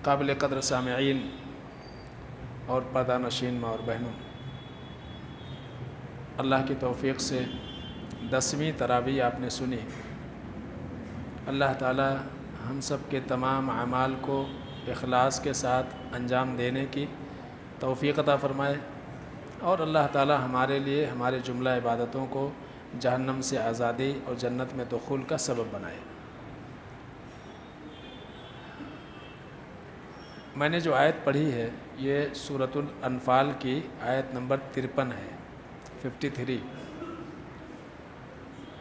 قابل قدر سامعین اور پردہ نشین ماں اور بہنوں، اللہ کی توفیق سے 10ویں تراویح آپ نے سنی۔ اللہ تعالی ہم سب کے تمام اعمال کو اخلاص کے ساتھ انجام دینے کی توفیق عطا فرمائے، اور اللہ تعالی ہمارے لیے ہمارے جملہ عبادتوں کو جہنم سے آزادی اور جنت میں دخول کا سبب بنائے۔ میں نے جو آیت پڑھی ہے یہ سورۃ الانفال کی آیت نمبر 53 ہے، 53۔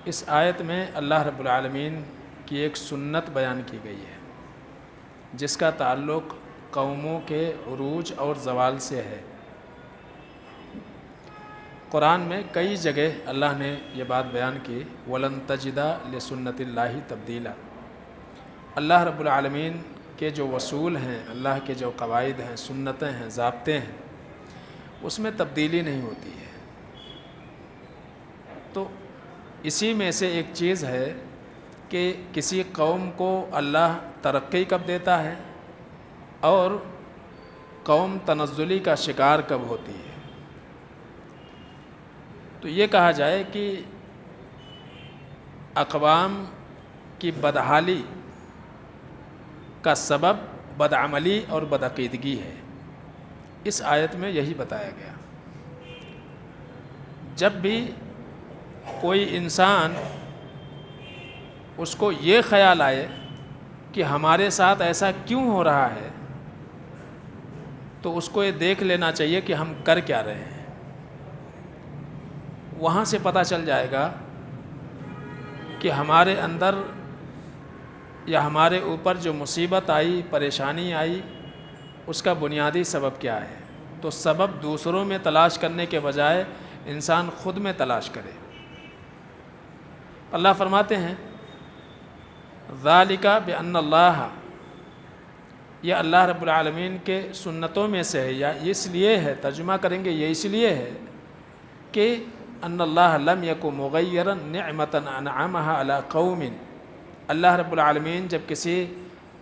اس آیت میں اللہ رب العالمین کی ایک سنت بیان کی گئی ہے جس کا تعلق قوموں کے عروج اور زوال سے ہے۔ قرآن میں کئی جگہ اللہ نے یہ بات بیان کی، وَلَن تَجِدَ لِسُنَّتِ اللَّهِ تَبْدِيلًا۔ اللہ رب العالمین کے جو اصول ہیں، اللہ کے جو قواعد ہیں، سنتیں ہیں، ضابطے ہیں، اس میں تبدیلی نہیں ہوتی ہے۔ تو اسی میں سے ایک چیز ہے کہ کسی قوم کو اللہ ترقی کب دیتا ہے اور قوم تنزلی کا شکار کب ہوتی ہے۔ تو یہ کہا جائے کہ اقوام کی بدحالی کا سبب بدعملی اور بدعقیدگی ہے، اس آیت میں یہی بتایا گیا۔ جب بھی کوئی انسان اس کو یہ خیال آئے کہ ہمارے ساتھ ایسا کیوں ہو رہا ہے، تو اس کو یہ دیکھ لینا چاہیے کہ ہم کر کیا رہے ہیں۔ وہاں سے پتہ چل جائے گا کہ ہمارے اندر یا ہمارے اوپر جو مصیبت آئی، پریشانی آئی، اس کا بنیادی سبب کیا ہے۔ تو سبب دوسروں میں تلاش کرنے کے بجائے انسان خود میں تلاش کرے۔ اللہ فرماتے ہیں ذَلِكَ بِأَنَّ اللَّهَ، یہ اللہ رب العالمین کے سنتوں میں سے ہے، یا اس لیے ہے، ترجمہ کریں گے یہ اس لیے ہے کہ ان اللہ لم یک مغیرا نعمتا انعمها علی قوم، اللہ رب العالمین جب کسی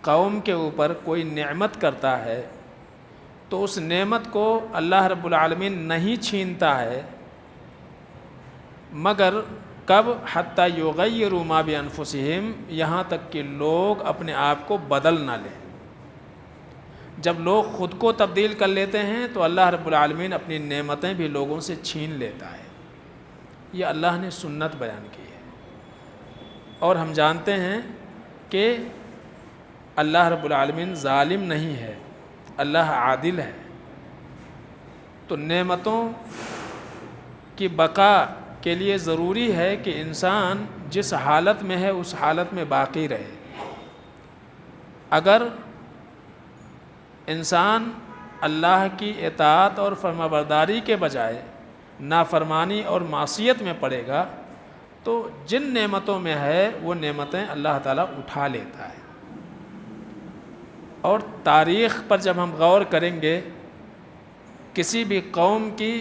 قوم کے اوپر کوئی نعمت کرتا ہے تو اس نعمت کو اللہ رب العالمین نہیں چھینتا ہے مگر کب، حتی یغیروا ما بانفسہم، یہاں تک کہ لوگ اپنے آپ کو بدل نہ لیں۔ جب لوگ خود کو تبدیل کر لیتے ہیں تو اللہ رب العالمین اپنی نعمتیں بھی لوگوں سے چھین لیتا ہے۔ یہ اللہ نے سنت بیان کی ہے، اور ہم جانتے ہیں کہ اللہ رب العالمین ظالم نہیں ہے، اللہ عادل ہے۔ تو نعمتوں کی بقا کے لیے ضروری ہے کہ انسان جس حالت میں ہے اس حالت میں باقی رہے۔ اگر انسان اللہ کی اطاعت اور فرمانبرداری کے بجائے نافرمانی اور معصیت میں پڑے گا تو جن نعمتوں میں ہے وہ نعمتیں اللہ تعالیٰ اٹھا لیتا ہے۔ اور تاریخ پر جب ہم غور کریں گے، کسی بھی قوم کی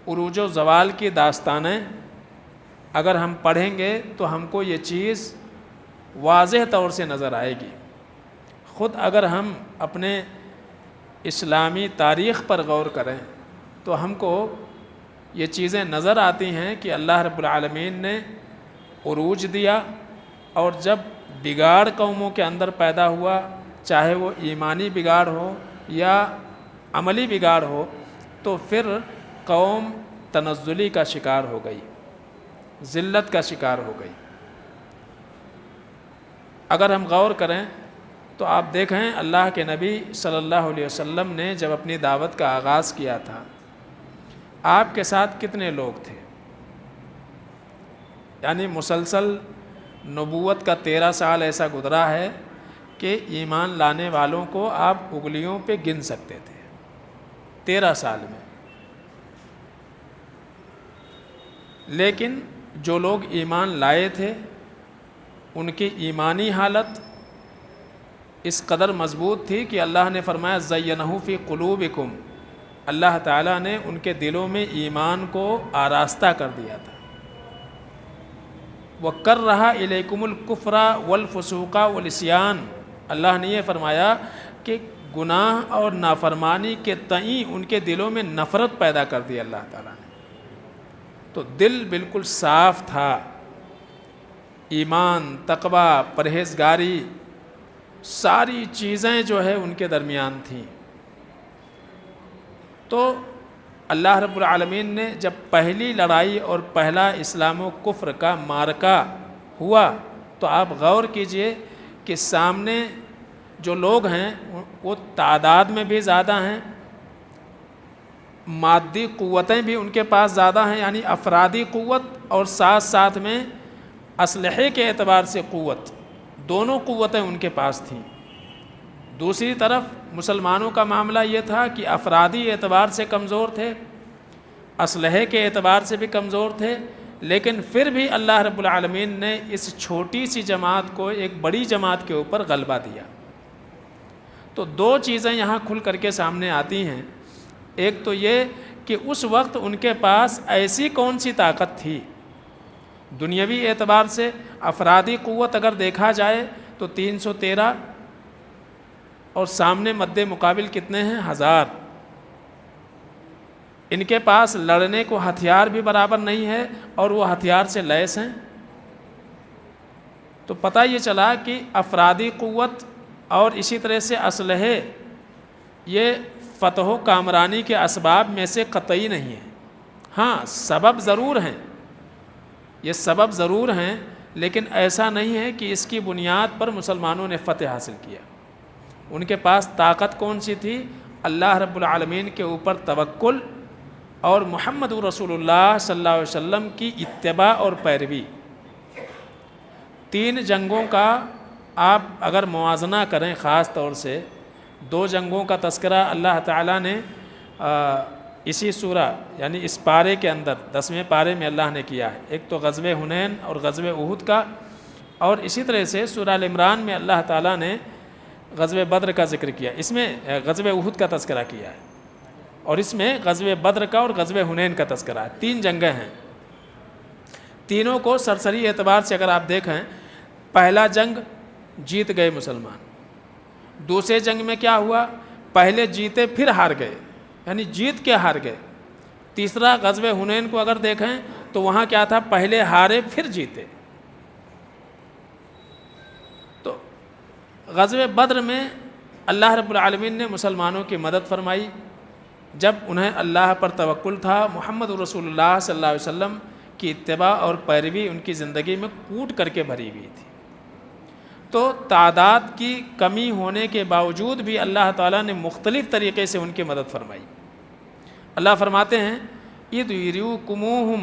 عروج و زوال کی داستانیں اگر ہم پڑھیں گے تو ہم کو یہ چیز واضح طور سے نظر آئے گی۔ خود اگر ہم اپنے اسلامی تاریخ پر غور کریں تو ہم کو یہ چیزیں نظر آتی ہیں کہ اللہ رب العالمین نے عروج دیا، اور جب بگاڑ قوموں کے اندر پیدا ہوا، چاہے وہ ایمانی بگاڑ ہو یا عملی بگاڑ ہو، تو پھر قوم تنزلی کا شکار ہو گئی، ذلت کا شکار ہو گئی۔ اگر ہم غور کریں تو آپ دیکھیں اللہ کے نبی صلی اللہ علیہ وسلم نے جب اپنی دعوت کا آغاز کیا تھا، آپ کے ساتھ کتنے لوگ تھے؟ یعنی مسلسل نبوت کا 13 سال ایسا گزرا ہے کہ ایمان لانے والوں کو آپ انگلیوں پہ گن سکتے تھے 13 سال میں۔ لیکن جو لوگ ایمان لائے تھے ان کی ایمانی حالت اس قدر مضبوط تھی کہ اللہ نے فرمایا زینہ فی قلوبکم، اللہ تعالیٰ نے ان کے دلوں میں ایمان کو آراستہ کر دیا تھا۔ وَكَرَّهَ إِلَيْكُمُ الْكُفْرَ وَالْفُسُوقَ وَالْعِصْيَانَ، اللہ نے یہ فرمایا کہ گناہ اور نافرمانی کے تئیں ان کے دلوں میں نفرت پیدا کر دی اللہ تعالیٰ نے. تو دل بالکل صاف تھا، ایمان، تقوی، پرہیزگاری، ساری چیزیں جو ہے ان کے درمیان تھیں. تو اللہ رب العالمین نے جب پہلی لڑائی اور پہلا اسلام و کفر کا معرکہ ہوا تو آپ غور کیجئے کہ سامنے جو لوگ ہیں وہ تعداد میں بھی زیادہ ہیں، مادی قوتیں بھی ان کے پاس زیادہ ہیں، یعنی افرادی قوت اور ساتھ ساتھ میں اسلحے کے اعتبار سے قوت، دونوں قوتیں ان کے پاس تھیں. دوسری طرف مسلمانوں کا معاملہ یہ تھا کہ افرادی اعتبار سے کمزور تھے، اسلحے کے اعتبار سے بھی کمزور تھے، لیکن پھر بھی اللہ رب العالمین نے اس چھوٹی سی جماعت کو ایک بڑی جماعت کے اوپر غلبہ دیا. تو دو چیزیں یہاں کھل کر کے سامنے آتی ہیں. ایک تو یہ کہ اس وقت ان کے پاس ایسی کون سی طاقت تھی. دنیاوی اعتبار سے افرادی قوت اگر دیکھا جائے تو 313 اور سامنے مد مقابل کتنے ہیں؟ 1000. ان کے پاس لڑنے کو ہتھیار بھی برابر نہیں ہے اور وہ ہتھیار سے لیس ہیں. تو پتہ یہ چلا کہ افرادی قوت اور اسی طرح سے اسلحے یہ فتح و کامرانی کے اسباب میں سے قطعی نہیں ہیں. ہاں سبب ضرور ہیں، یہ سبب ضرور ہیں، لیکن ایسا نہیں ہے کہ اس کی بنیاد پر مسلمانوں نے فتح حاصل کیا. ان کے پاس طاقت کون سی تھی؟ اللہ رب العالمین کے اوپر توکل اور محمد رسول اللہ صلی اللہ علیہ وسلم کی اتباع اور پیروی. 3 جنگوں کا آپ اگر موازنہ کریں، خاص طور سے 2 جنگوں کا تذکرہ اللہ تعالیٰ نے اسی سورہ یعنی اس پارے کے اندر 10ویں پارے میں اللہ نے کیا ہے. ایک تو غزوہ حنین اور غزوہ احد کا، اور اسی طرح سے سورہ ال عمران میں اللہ تعالیٰ نے غزوہ بدر کا ذکر کیا، اس میں غزوہ احد کا تذکرہ کیا ہے، اور اس میں غزوہ بدر کا اور غزوہ حنین کا تذکرہ ہے. 3 جنگیں ہیں. تینوں کو سرسری اعتبار سے اگر آپ دیکھیں، پہلا جنگ جیت گئے مسلمان. دوسرے جنگ میں کیا ہوا؟ پہلے جیتے پھر ہار گئے، یعنی جیت کے ہار گئے. تیسرا غزوہ حنین کو اگر دیکھیں تو وہاں کیا تھا؟ پہلے ہارے پھر جیتے. تو غزوہ بدر میں اللہ رب العالمین نے مسلمانوں کی مدد فرمائی جب انہیں اللہ پر توکل تھا، محمد رسول اللہ صلی اللہ علیہ وسلم کی اتباع اور پیروی ان کی زندگی میں کوٹ کر کے بھری ہوئی تھی. تو تعداد کی کمی ہونے کے باوجود بھی اللہ تعالیٰ نے مختلف طریقے سے ان کی مدد فرمائی. اللہ فرماتے ہیں اذ یریکموہم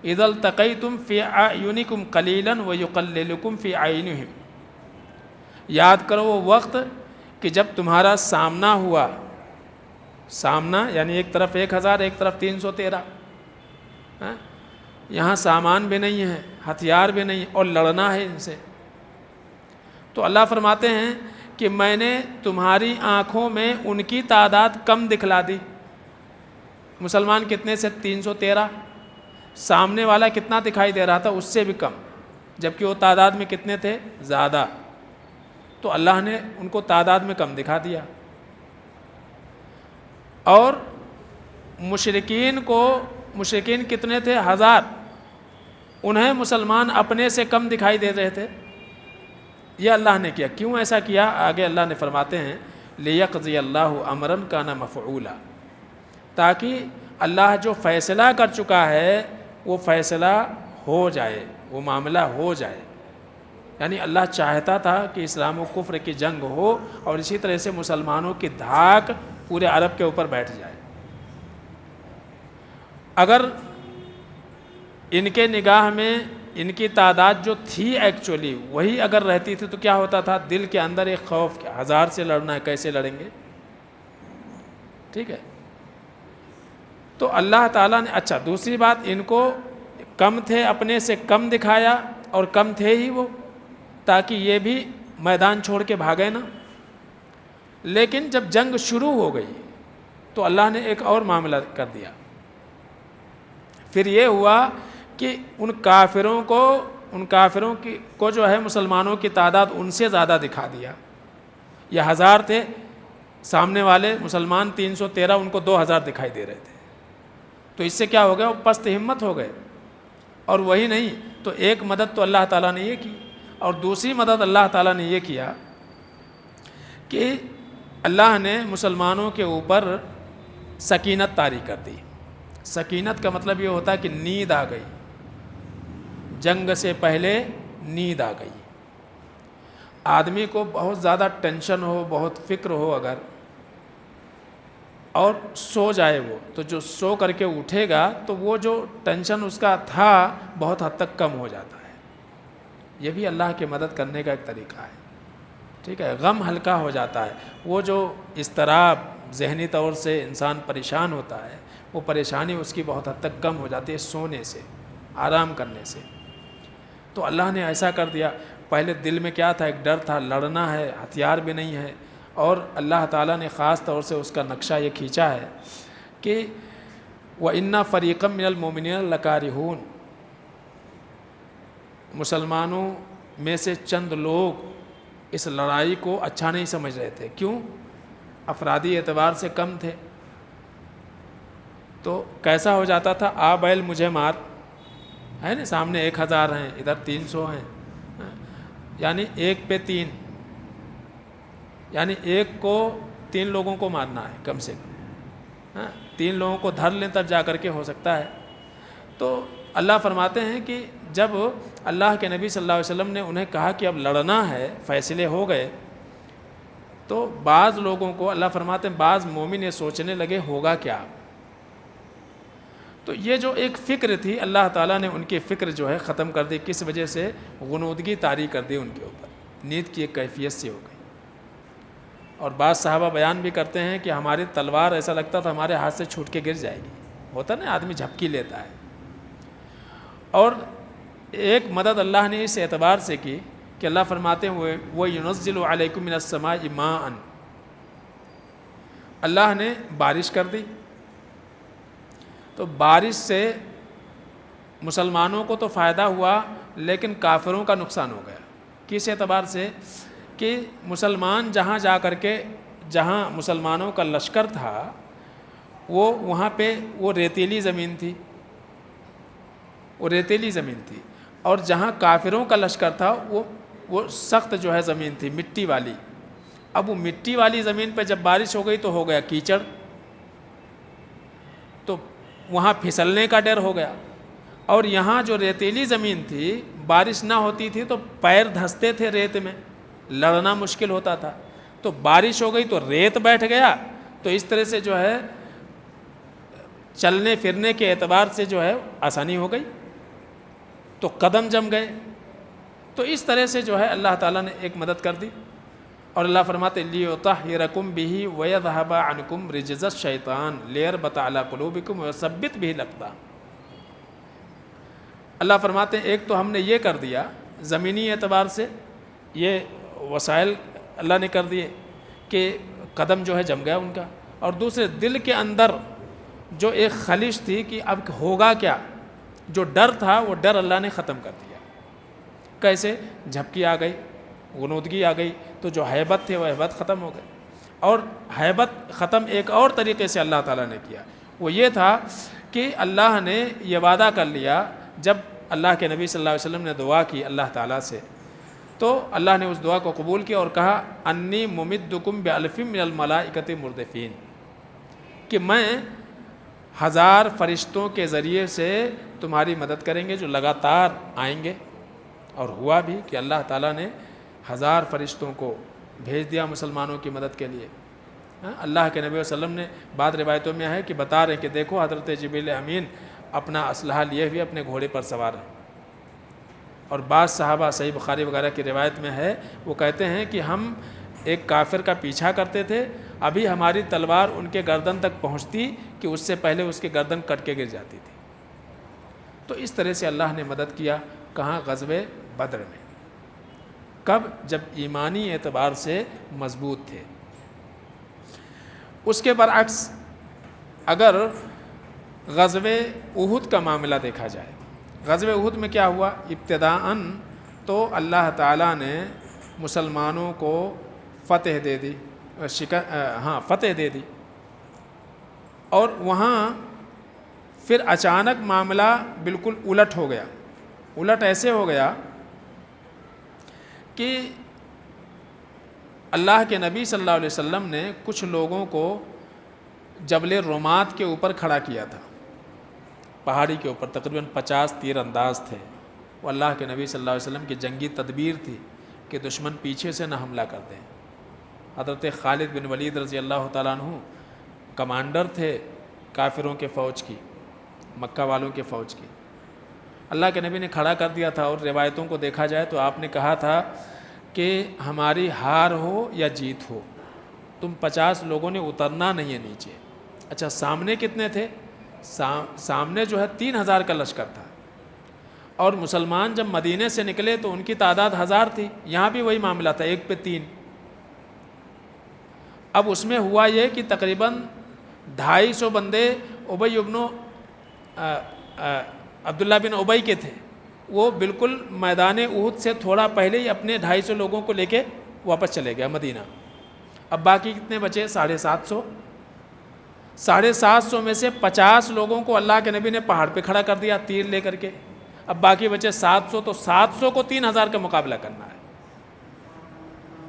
اذا التقیتم فی اعینکم قلیلا ویقللکم فی اعینہم. یاد کرو وہ وقت کہ جب تمہارا سامنا ہوا. سامنا یعنی ایک طرف 1000 ایک طرف 313. یہاں سامان بھی نہیں ہے، ہتھیار بھی نہیں، اور لڑنا ہے ان سے. تو اللہ فرماتے ہیں کہ میں نے تمہاری آنکھوں میں ان کی تعداد کم دکھلا دی. مسلمان کتنے سے؟ 313. سامنے والا کتنا دکھائی دے رہا تھا؟ اس سے بھی کم، جبکہ وہ تعداد میں کتنے تھے؟ زیادہ. تو اللہ نے ان کو تعداد میں کم دکھا دیا. اور مشرکین کتنے تھے؟ 1000. انہیں مسلمان اپنے سے کم دکھائی دے رہے تھے. یہ اللہ نے کیا. کیوں ایسا کیا؟ آگے اللہ نے فرماتے ہیں لِيَقْضِيَ اللَّهُ أَمْرًا كَانَ مَفْعُولًا، تاکہ اللہ جو فیصلہ کر چکا ہے وہ فیصلہ ہو جائے، وہ معاملہ ہو جائے. یعنی اللہ چاہتا تھا کہ اسلام و کفر کی جنگ ہو اور اسی طرح سے مسلمانوں کی دھاک پورے عرب کے اوپر بیٹھ جائے. اگر ان کے نگاہ میں ان کی تعداد جو تھی ایکچولی وہی اگر رہتی تھی تو کیا ہوتا تھا؟ دل کے اندر ایک خوف کہ 1000 سے لڑنا ہے، کیسے لڑیں گے؟ ٹھیک ہے. تو اللہ تعالیٰ نے اچھا دوسری بات، ان کو کم تھے، اپنے سے کم دکھایا، اور کم تھے ہی وہ، تاکہ یہ بھی میدان چھوڑ کے بھاگے نا. لیکن جب جنگ شروع ہو گئی تو اللہ نے ایک اور معاملہ کر دیا. پھر یہ ہوا کہ ان کافروں کو جو ہے مسلمانوں کی تعداد ان سے زیادہ دکھا دیا. یہ 1000 تھے، سامنے والے مسلمان 313 ان کو 2000 دکھائی دے رہے تھے. تو اس سے کیا ہو گیا؟ وہ پست ہمت ہو گئے. اور وہی نہیں تو ایک مدد تو اللہ تعالیٰ نے یہ کی، اور دوسری مدد اللہ تعالیٰ نے یہ کیا کہ اللہ نے مسلمانوں کے اوپر سکینت طاری کر دی. سکینت کا مطلب یہ ہوتا ہے کہ نیند آ گئی، جنگ سے پہلے نیند آ گئی. آدمی کو بہت زیادہ ٹینشن ہو، بہت فکر ہو اگر، اور سو جائے وہ، تو جو سو کر کے اٹھے گا تو وہ جو ٹینشن اس کا تھا بہت حد تک کم ہو جاتا ہے. یہ بھی اللہ کی مدد کرنے کا ایک طریقہ ہے. ٹھیک ہے، غم ہلکا ہو جاتا ہے. وہ جو اضطراب ذہنی طور سے انسان پریشان ہوتا ہے، وہ پریشانی اس کی بہت حد تک کم ہو جاتی ہے سونے سے، آرام کرنے سے. تو اللہ نے ایسا کر دیا. پہلے دل میں کیا تھا؟ ایک ڈر تھا، لڑنا ہے، ہتھیار بھی نہیں ہے. اور اللہ تعالیٰ نے خاص طور سے اس کا نقشہ یہ کھینچا ہے کہ وَإِنَّ فَرِيقًا مِّنَ الْمُؤْمِنِينَ لَكَارِهُونَ، مسلمانوں میں سے چند لوگ اس لڑائی کو اچھا نہیں سمجھ رہے تھے. کیوں؟ افرادی اعتبار سے کم تھے. تو کیسا ہو جاتا تھا؟ آ بیل مجھے مار، ہے نا، سامنے 1000 ہیں، ادھر 300 ہیں، یعنی 1 پہ 3، یعنی ایک کو 3 لوگوں کو مارنا ہے کم سے کم. 3 لوگوں کو دھر لیں تب جا کر کے ہو سکتا ہے. تو اللہ فرماتے ہیں کہ جب اللہ کے نبی صلی اللہ علیہ وسلم نے انہیں کہا کہ اب لڑنا ہے، فیصلے ہو گئے، تو بعض لوگوں کو اللہ فرماتے ہیں بعض مومن یہ سوچنے لگے ہوگا کیا. تو یہ جو ایک فکر تھی اللہ تعالیٰ نے ان کی فکر جو ہے ختم کر دی. کس وجہ سے؟ غنودگی طاری کر دی ان کے اوپر، نیند کی ایک کیفیت سے ہو گئی. اور بعض صحابہ بیان بھی کرتے ہیں کہ ہماری تلوار ایسا لگتا تھا ہمارے ہاتھ سے چھوٹ کے گر جائے گی. ہوتا نا آدمی جھپکی لیتا ہے. اور ایک مدد اللہ نے اس اعتبار سے کی کہ اللہ فرماتے ہیں وہ يُنَزِّلُ عَلَيْكُم مِّنَ السَّمَاءِ مَاءً، اللہ نے بارش کر دی. تو بارش سے مسلمانوں کو تو فائدہ ہوا لیکن کافروں کا نقصان ہو گیا. کس اعتبار سے؟ کہ مسلمان جہاں جا کر کے، جہاں مسلمانوں کا لشکر تھا وہاں پہ وہ ریتیلی زمین تھی، اور جہاں کافروں کا لشکر تھا وہ سخت جو ہے زمین تھی، مٹی والی. اب وہ مٹی والی زمین پہ جب بارش ہو گئی تو ہو گیا کیچڑ، تو وہاں پھسلنے کا ڈر ہو گیا. اور یہاں جو ریتیلی زمین تھی، بارش نہ ہوتی تھی تو پیر دھنستے تھے ریت میں، لڑنا مشکل ہوتا تھا. تو بارش ہو گئی تو ریت بیٹھ گیا، تو اس طرح سے جو ہے چلنے پھرنے کے اعتبار سے جو ہے آسانی ہو گئی، تو قدم جم گئے. تو اس طرح سے جو ہے اللہ تعالیٰ نے ایک مدد کر دی. اور اللہ فرماتے لِيُطَهِّرَكُمْ بِهِ وَيَذْهَبَ عَنْكُمْ رِجْزَ الشَّيْطَانِ لِيَرْبَطَ عَلَىٰ قُلُوبِكُمْ وَيُثَبِّتَ بِهِ الْأَقْدَامَ. اللہ فرماتے ہیں ایک تو ہم نے یہ کر دیا زمینی اعتبار سے، یہ وسائل اللہ نے کر دیے کہ قدم جو ہے جم گیا ان کا. اور دوسرے دل کے اندر جو ایک خلش تھی کہ اب ہوگا کیا، جو ڈر تھا وہ ڈر اللہ نے ختم کر دیا. کیسے؟ جھپکی آ گئی، غنودگی آ گئی، تو جو ہیبت تھے وہ ہیبت ختم ہو گئی. اور ہیبت ختم ایک اور طریقے سے اللہ تعالیٰ نے کیا، وہ یہ تھا کہ اللہ نے یہ وعدہ کر لیا. جب اللہ کے نبی صلی اللہ علیہ وسلم نے دعا کی اللہ تعالیٰ سے، تو اللہ نے اس دعا کو قبول کیا اور کہا انی ممدکم بألف من الملائکۃ مردفین، کہ میں 1000 فرشتوں کے ذریعے سے تمہاری مدد کریں گے جو لگاتار آئیں گے. اور ہوا بھی کہ اللہ تعالیٰ نے 1000 فرشتوں کو بھیج دیا مسلمانوں کی مدد کے لیے. اللہ کے نبی صلی اللہ علیہ وسلم نے بعض روایتوں میں ہے کہ بتا رہے کہ دیکھو حضرت جبریل امین اپنا اسلحہ لیے ہوئے اپنے گھوڑے پر سوار ہیں. اور بعض صحابہ صحیح بخاری وغیرہ کی روایت میں ہے، وہ کہتے ہیں کہ ہم ایک کافر کا پیچھا کرتے تھے، ابھی ہماری تلوار ان کے گردن تک پہنچتی کہ اس سے پہلے اس کی گردن کٹ کے گر جاتی تھی. تو اس طرح سے اللہ نے مدد کیا. کہاں؟ غزوہ بدر میں. کب؟ جب ایمانی اعتبار سے مضبوط تھے. اس کے برعکس اگر غزوہ احد کا معاملہ دیکھا جائے، غزوہ احد میں کیا ہوا؟ ابتداءً تو اللہ تعالیٰ نے مسلمانوں کو فتح دے دی، فتح دے دی. اور وہاں پھر اچانک معاملہ بالکل الٹ ہو گیا. الٹ ایسے ہو گیا کہ اللہ کے نبی صلی اللہ علیہ وسلم نے کچھ لوگوں کو جبل رومات کے اوپر کھڑا کیا تھا, پہاڑی کے اوپر. تقریباً 50 تیر انداز تھے. وہ اللہ کے نبی صلی اللہ علیہ وسلم کی جنگی تدبیر تھی کہ دشمن پیچھے سے نہ حملہ کر دیں. حضرت خالد بن ولید رضی اللہ تعالیٰ عنہ کمانڈر تھے کافروں کے فوج کی, مکہ والوں کے فوج کی. اللہ کے نبی نے کھڑا کر دیا تھا, اور روایتوں کو دیکھا جائے تو آپ نے کہا تھا کہ ہماری ہار ہو یا جیت ہو, تم 50 لوگوں نے اترنا نہیں ہے نیچے. اچھا, سامنے کتنے تھے؟ سامنے جو ہے 3000 کا لشکر تھا, اور مسلمان جب مدینے سے نکلے تو ان کی تعداد 1000 تھی. یہاں بھی وہی معاملہ تھا, 1 پہ 3. اب اس میں ہوا یہ کہ تقریباً 250 بندے ابی ابن عبداللہ بن ابی کے تھے. وہ بالکل میدان احد سے تھوڑا پہلے ہی اپنے 250 لوگوں کو لے کے واپس چلے گیا مدینہ. اب باقی کتنے بچے؟ 750. 750 میں سے 50 لوگوں کو اللہ کے نبی نے پہاڑ پہ کھڑا کر دیا تیر لے کر کے. اب باقی بچے 700, تو 700 کو 3000 کا مقابلہ کرنا ہے.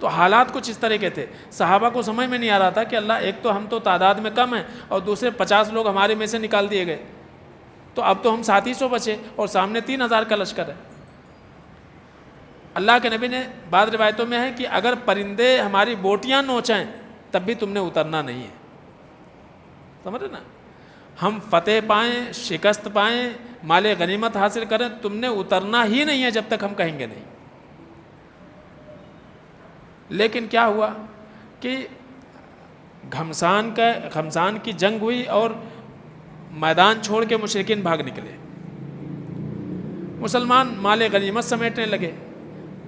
تو حالات کچھ اس طرح کے تھے. صحابہ کو سمجھ میں نہیں آ رہا تھا کہ اللہ, ایک تو ہم تو تعداد میں کم ہیں, اور دوسرے 50 لوگ ہمارے میں سے نکال دیے گئے, تو اب تو ہم 700 بچے اور سامنے 3000 کا لشکر ہے. اللہ کے نبی نے, بعض روایتوں میں ہے کہ اگر پرندے ہماری بوٹیاں نوچیں تب بھی تم نے اترنا نہیں ہے. سمجھ رہے نا, ہم فتح پائیں, شکست پائیں, مال غنیمت حاصل کریں, تم نے اترنا ہی نہیں ہے جب تک ہم کہیں گے نہیں. لیکن کیا ہوا کہ گھمسان کی جنگ ہوئی اور میدان چھوڑ کے مشرکین بھاگ نکلے. مسلمان مال غنیمت سمیٹنے لگے.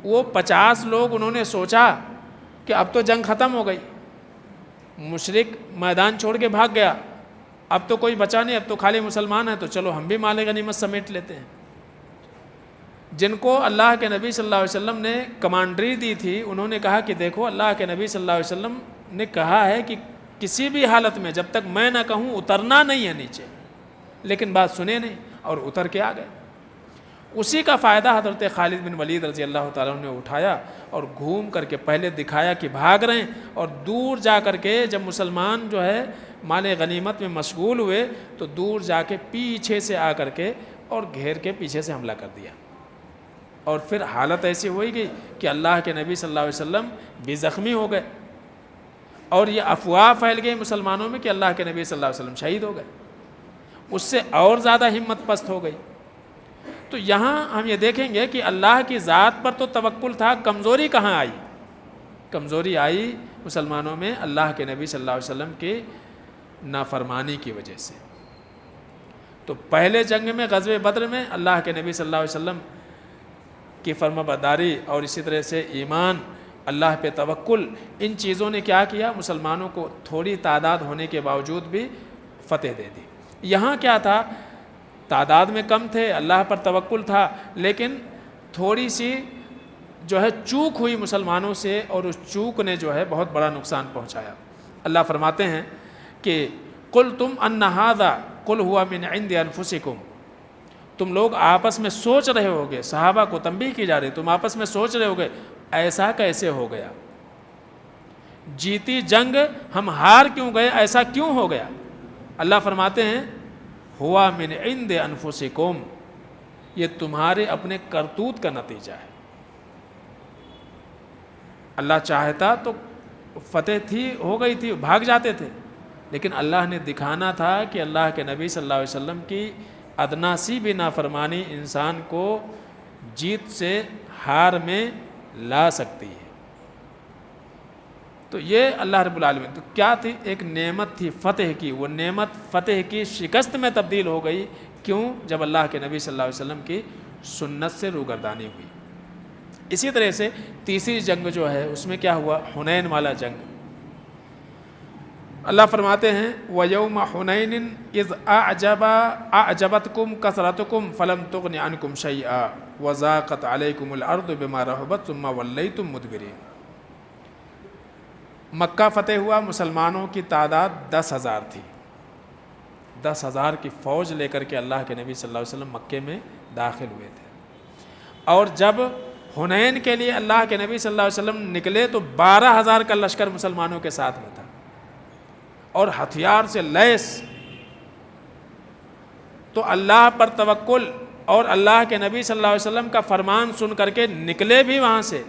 وہ 50 لوگ, انہوں نے سوچا کہ اب تو جنگ ختم ہو گئی, مشرک میدان چھوڑ کے بھاگ گیا, اب تو کوئی بچا نہیں, اب تو خالی مسلمان ہیں, تو چلو ہم بھی مال غنیمت سمیٹ لیتے ہیں. جن کو اللہ کے نبی صلی اللہ علیہ وسلم نے کمانڈری دی تھی, انہوں نے کہا کہ دیکھو, اللہ کے نبی صلی اللہ علیہ وسلم نے کہا ہے کہ کسی بھی حالت میں جب تک میں نہ کہوں اترنا نہیں ہے نیچے. لیکن بات سنے نہیں اور اتر کے آ گئے. اسی کا فائدہ حضرت خالد بن ولید رضی اللہ تعالیٰ نے اٹھایا اور گھوم کر کے پہلے دکھایا کہ بھاگ رہے ہیں, اور دور جا کر کے جب مسلمان جو ہے مال غنیمت میں مشغول ہوئے تو دور جا کے پیچھے سے آ کر کے اور گھیر کے پیچھے سے حملہ کر دیا. اور پھر حالت ایسی ہوئی گئی کہ اللہ کے نبی صلی اللہ علیہ وسلم بھی زخمی ہو گئے, اور یہ افواہ پھیل گئی مسلمانوں میں کہ اللہ کے نبی صلی اللہ علیہ وسلم شہید ہو گئے. اس سے اور زیادہ ہمت پست ہو گئی. تو یہاں ہم یہ دیکھیں گے کہ اللہ کی ذات پر تو توکل تھا, کمزوری کہاں آئی؟ کمزوری آئی مسلمانوں میں اللہ کے نبی صلی اللہ علیہ وسلم کی نافرمانی کی وجہ سے. تو پہلے جنگ میں, غزوہ بدر میں, اللہ کے نبی صلی اللہ علیہ وسلم کی فرما برداری اور اسی طرح سے ایمان, اللہ پہ توکل, ان چیزوں نے کیا کیا, مسلمانوں کو تھوڑی تعداد ہونے کے باوجود بھی فتح دے دی. یہاں کیا تھا, تعداد میں کم تھے, اللہ پر توکل تھا, لیکن تھوڑی سی جو ہے چوک ہوئی مسلمانوں سے, اور اس چوک نے جو ہے بہت بڑا نقصان پہنچایا. اللہ فرماتے ہیں کہ قُلْتُمْ أَنَّ هَذَا قُلْ هُوَ مِنْ عِنْدِ أَنفُسِكُمْ, تم لوگ آپس میں سوچ رہے ہوگے, صحابہ کو تنبیہ کی جا رہی, تم آپس میں سوچ رہے ہوگے ایسا کیسے ہو گیا, جیتی جنگ ہم ہار کیوں گئے, ایسا کیوں ہو گیا؟ اللہ فرماتے ہیں ہوا من عند انفسکم, یہ تمہارے اپنے کرتوت کا نتیجہ ہے. اللہ چاہتا تو فتح تھی, ہو گئی تھی, بھاگ جاتے تھے, لیکن اللہ نے دکھانا تھا کہ اللہ کے نبی صلی اللہ علیہ وسلم کی ادنا سی بھی نافرمانی انسان کو جیت سے ہار میں لا سکتی ہے. تو یہ اللہ رب العالمین, تو کیا تھی, ایک نعمت تھی فتح کی, وہ نعمت فتح کی شکست میں تبدیل ہو گئی. کیوں؟ جب اللہ کے نبی صلی اللہ علیہ وسلم کی سنت سے روگردانی ہوئی. اسی طرح سے تیسری جنگ جو ہے اس میں کیا ہوا, حنین والا جنگ. اللہ فرماتے ہیں وَيَوْمَ حُنَيْنٍ إِذْ أَعْجَبَتْكُمْ كَثْرَتُكُمْ فَلَمْ تُغْنِ عَنْكُمْ شَيْئًا وَضَاقَتْ عَلَيْكُمُ الْأَرْضُ بِمَا رَحُبَتْ ثُمَّ وَلَّيْتُمْ مُدْبِرِينَ. مکہ فتح ہوا، مسلمانوں کی تعداد 10,000 تھی. 10,000 کی فوج لے کر کے اللہ کے نبی صلی اللہ علیہ وسلم مکے میں داخل ہوئے تھے. اور جب حنین کے لیے اللہ کے نبی صلی اللہ علیہ وسلم نکلے تو 12,000 کا لشکر مسلمانوں کے ساتھ میں تھا اور ہتھیار سے لیس. تو اللہ پر توکل اور اللہ کے نبی صلی اللہ علیہ وسلم کا فرمان سن کر کے نکلے بھی وہاں سے،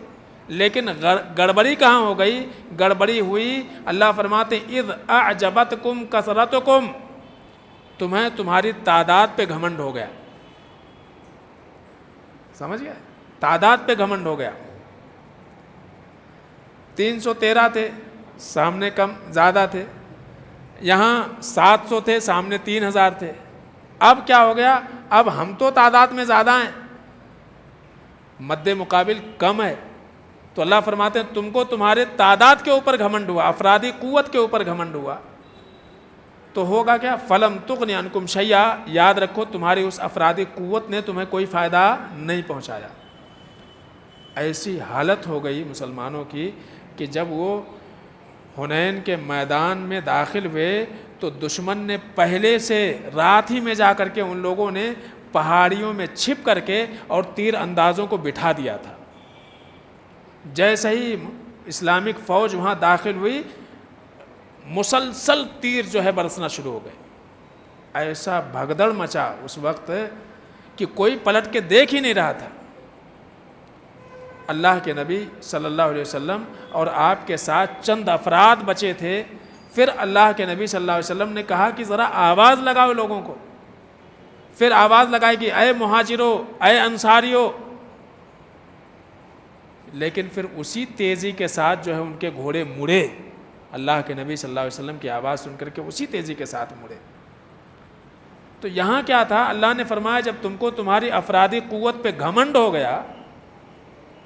لیکن گڑبڑی کہاں ہو گئی؟ گڑبڑی ہوئی، اللہ فرماتے اذ اعجبتکم کثرتکم، تمہیں تمہاری تعداد پہ گھمنڈ ہو گیا. سمجھ گئے؟ تعداد پہ گھمنڈ ہو گیا. 313 تھے، سامنے کم زیادہ تھے. یہاں 700 تھے، سامنے 3,000 تھے. اب کیا ہو گیا؟ اب ہم تو تعداد میں زیادہ ہیں، مد مقابل کم ہے. تو اللہ فرماتے ہیں تم کو تمہارے تعداد کے اوپر گھمنڈ ہوا، افرادی قوت کے اوپر گھمنڈ ہوا. تو ہوگا کیا؟ فلم تغنی عنکم شیئا، یاد رکھو تمہاری اس افرادی قوت نے تمہیں کوئی فائدہ نہیں پہنچایا. ایسی حالت ہو گئی مسلمانوں کی کہ جب وہ حنین کے میدان میں داخل ہوئے تو دشمن نے پہلے سے رات ہی میں جا کر کے ان لوگوں نے پہاڑیوں میں چھپ کر کے اور تیر اندازوں کو بٹھا دیا تھا. جیسے ہی اسلامک فوج وہاں داخل ہوئی مسلسل تیر جو ہے برسنا شروع ہو گئے. ایسا بھگدڑ مچا اس وقت کہ کوئی پلٹ کے دیکھ ہی نہیں رہا تھا. اللہ کے نبی صلی اللہ علیہ وسلم اور آپ کے ساتھ چند افراد بچے تھے. پھر اللہ کے نبی صلی اللہ علیہ وسلم نے کہا کہ ذرا آواز لگاؤ لوگوں کو. پھر آواز لگائی کہ اے مہاجرو، اے انصاریو. لیکن پھر اسی تیزی کے ساتھ جو ہے ان کے گھوڑے مڑے. اللہ کے نبی صلی اللہ علیہ وسلم کی آواز سن کر کے اسی تیزی کے ساتھ مڑے. تو یہاں کیا تھا؟ اللہ نے فرمایا جب تم کو تمہاری افرادی قوت پہ گھمنڈ ہو گیا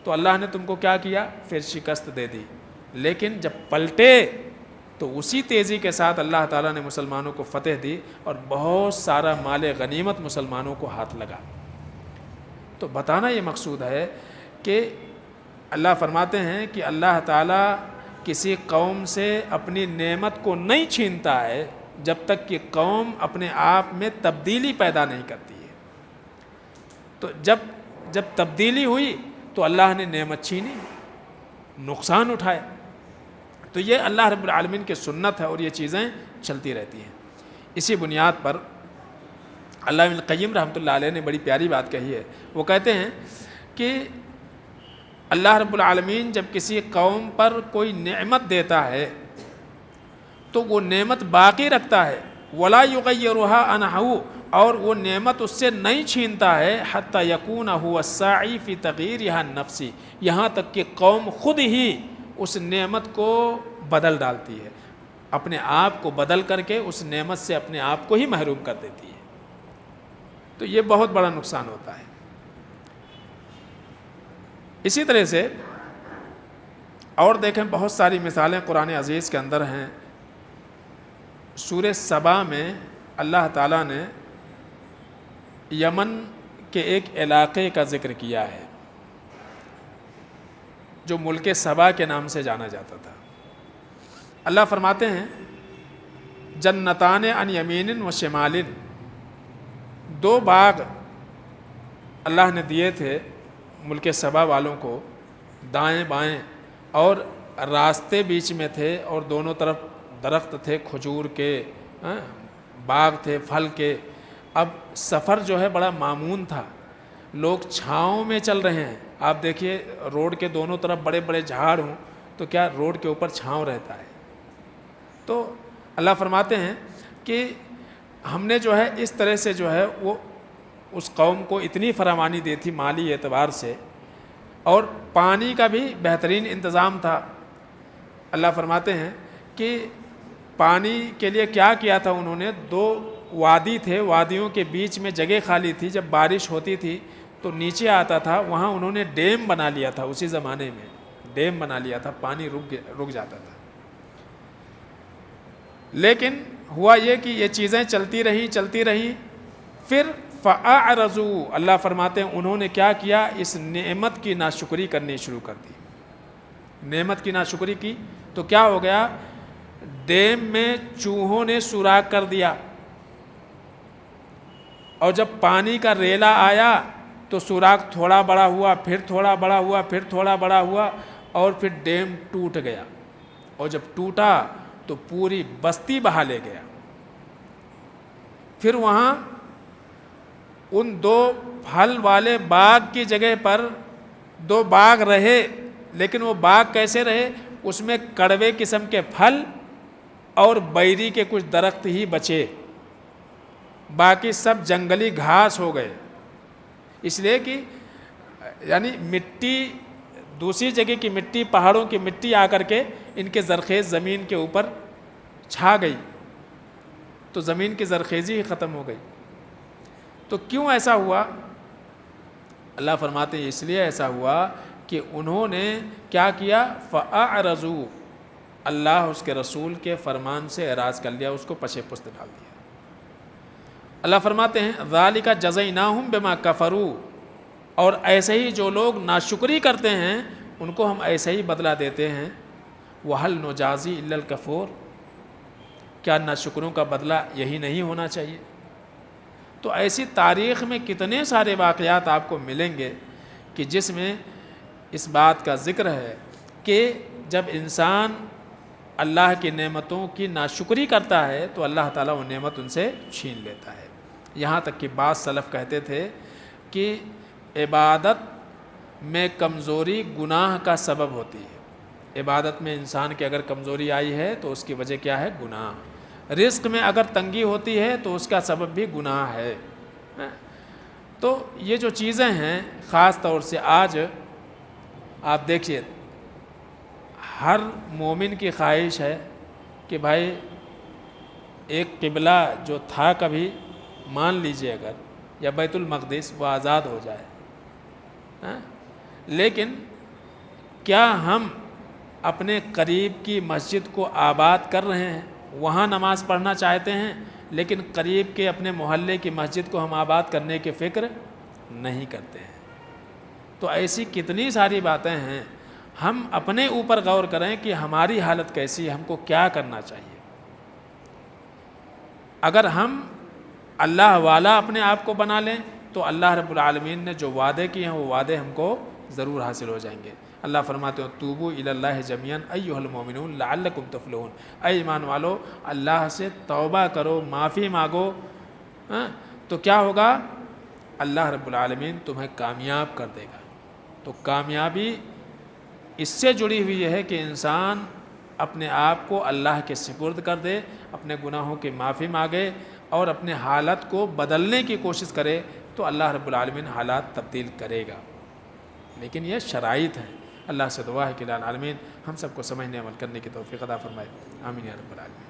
تو اللہ نے تم کو کیا کیا؟ پھر شکست دے دی. لیکن جب پلٹے تو اسی تیزی کے ساتھ اللہ تعالیٰ نے مسلمانوں کو فتح دی اور بہت سارا مال غنیمت مسلمانوں کو ہاتھ لگا. تو بتانا یہ مقصود ہے کہ اللہ فرماتے ہیں کہ اللہ تعالیٰ کسی قوم سے اپنی نعمت کو نہیں چھینتا ہے جب تک کہ قوم اپنے آپ میں تبدیلی پیدا نہیں کرتی ہے. تو جب تبدیلی ہوئی تو اللہ نے نعمت چھینی، نقصان اٹھائے. تو یہ اللہ رب العالمین کی سنت ہے اور یہ چیزیں چلتی رہتی ہیں. اسی بنیاد پر علامہ ابن القیم رحمۃ اللہ علیہ نے بڑی پیاری بات کہی ہے. وہ کہتے ہیں کہ اللہ رب العالمین جب کسی قوم پر کوئی نعمت دیتا ہے تو وہ نعمت باقی رکھتا ہے. ولا یغیرها عنہ، اور وہ نعمت اس سے نہیں چھینتا ہے حتی یکون هو الساعی فی تغییرها النفسی، یہاں تک کہ قوم خود ہی اس نعمت کو بدل ڈالتی ہے، اپنے آپ کو بدل کر کے اس نعمت سے اپنے آپ کو ہی محروم کر دیتی ہے. تو یہ بہت بڑا نقصان ہوتا ہے. اسی طرح سے اور دیکھیں بہت ساری مثالیں قرآن عزیز کے اندر ہیں. سورہ سبا میں اللہ تعالیٰ نے یمن کے ایک علاقے کا ذکر کیا ہے جو ملک سبا کے نام سے جانا جاتا تھا. اللہ فرماتے ہیں جنتان عن یمین و شمال، 2 باغ اللہ نے دیے تھے ملک سبا والوں کو، دائیں بائیں، اور راستے بیچ میں تھے اور دونوں طرف درخت تھے، کھجور کے باغ تھے، پھل کے. اب سفر جو ہے بڑا مامون تھا، لوگ چھاؤں میں چل رہے ہیں. آپ دیکھیے روڈ کے دونوں طرف بڑے بڑے جھاڑ ہوں تو کیا روڈ کے اوپر چھاؤں رہتا ہے. تو اللہ فرماتے ہیں کہ ہم نے جو ہے اس طرح سے جو ہے وہ اس قوم کو اتنی فراوانی دی تھی مالی اعتبار سے، اور پانی کا بھی بہترین انتظام تھا. اللہ فرماتے ہیں کہ پانی کے لیے کیا کیا تھا انہوں نے؟ 2 وادی تھے، وادیوں کے بیچ میں جگہ خالی تھی. جب بارش ہوتی تھی تو نیچے آتا تھا، وہاں انہوں نے ڈیم بنا لیا تھا. اسی زمانے میں ڈیم بنا لیا تھا، پانی رک جاتا تھا. لیکن ہوا یہ کہ یہ چیزیں چلتی رہیں. پھر فَأَعْرَضُوا، اللہ فرماتے ہیں انہوں نے کیا کیا؟ اس نعمت کی ناشکری کرنی شروع کر دی. نعمت کی ناشکری کی تو کیا ہو گیا، ڈیم میں چوہوں نے سوراخ کر دیا، اور جب پانی کا ریلا آیا تو سوراخ تھوڑا بڑا ہوا، پھر تھوڑا بڑا ہوا، پھر تھوڑا بڑا ہوا، اور پھر ڈیم ٹوٹ گیا، اور جب ٹوٹا تو پوری بستی بہا لے گیا۔ پھر وہاں ان 2 پھل والے باغ کی جگہ پر 2 باغ رہے، لیکن وہ باغ کیسے رہے، اس میں کڑوے قسم کے پھل اور بیری کے کچھ درخت ہی بچے، باقی سب جنگلی گھاس ہو گئے۔ اس لیے کہ یعنی مٹی، دوسری جگہ کی مٹی، پہاڑوں کی مٹی آ کر کے ان کے زرخیز زمین کے اوپر چھا گئی، تو زمین کی زرخیزی ہی ختم ہو گئی۔ تو کیوں ایسا ہوا؟ اللہ فرماتے ہیں اس لیے ایسا ہوا کہ انہوں نے کیا کیا، فَأَعْرَضُوا، اللہ اس کے رسول کے فرمان سے اعراض کر لیا، اس کو پشے پست ڈال دیا۔ اللہ فرماتے ہیں ذَلِكَ جَزَيْنَاهُمْ بِمَا كَفَرُوا، اور ایسے ہی جو لوگ ناشکری کرتے ہیں ان کو ہم ایسے ہی بدلہ دیتے ہیں۔ وَهَلْ نُجَازِي إِلَّا الْكَفُورَ، کیا ناشکروں کا بدلہ یہی نہیں ہونا چاہیے؟ تو ایسی تاریخ میں کتنے سارے واقعات آپ کو ملیں گے کہ جس میں اس بات کا ذکر ہے کہ جب انسان اللہ کی نعمتوں کی ناشکری کرتا ہے تو اللہ تعالیٰ وہ نعمت ان سے چھین لیتا ہے۔ یہاں تک کہ بعض سلف کہتے تھے کہ عبادت میں کمزوری گناہ کا سبب ہوتی ہے۔ عبادت میں انسان کی اگر کمزوری آئی ہے تو اس کی وجہ کیا ہے؟ گناہ۔ رزق میں اگر تنگی ہوتی ہے تو اس کا سبب بھی گناہ ہے۔ تو یہ جو چیزیں ہیں، خاص طور سے آج آپ دیکھیے ہر مومن کی خواہش ہے کہ بھائی ایک قبلہ جو تھا کبھی، مان لیجئے اگر، یا بیت المقدس، وہ آزاد ہو جائے۔ لیکن کیا ہم اپنے قریب کی مسجد کو آباد کر رہے ہیں؟ وہاں نماز پڑھنا چاہتے ہیں، لیکن قریب کے اپنے محلے کی مسجد کو ہم آباد کرنے کی فکر نہیں کرتے ہیں۔ تو ایسی کتنی ساری باتیں ہیں، ہم اپنے اوپر غور کریں کہ ہماری حالت کیسی ہے، ہم کو کیا کرنا چاہیے۔ اگر ہم اللہ والا اپنے آپ کو بنا لیں تو اللہ رب العالمین نے جو وعدے کیے ہیں وہ وعدے ہم کو ضرور حاصل ہو جائیں گے۔ اللہ فرماتے ہیں توبوا الی اللہ جمیعا ایھا المؤمنون لعلکم تفلحون، اے ایمان والو اللہ سے توبہ کرو، معافی مانگو، تو کیا ہوگا؟ اللہ رب العالمین تمہیں کامیاب کر دے گا۔ تو کامیابی اس سے جڑی ہوئی ہے کہ انسان اپنے آپ کو اللہ کے سپرد کر دے، اپنے گناہوں کی معافی مانگے اور اپنے حالت کو بدلنے کی کوشش کرے، تو اللہ رب العالمین حالات تبدیل کرے گا۔ لیکن یہ شرائط ہیں۔ اللہ سے دعا ہے کہ العالمین ہم سب کو سمجھنے عمل کرنے کی توفیق عطا فرمائے۔ آمین یا رب العالمین۔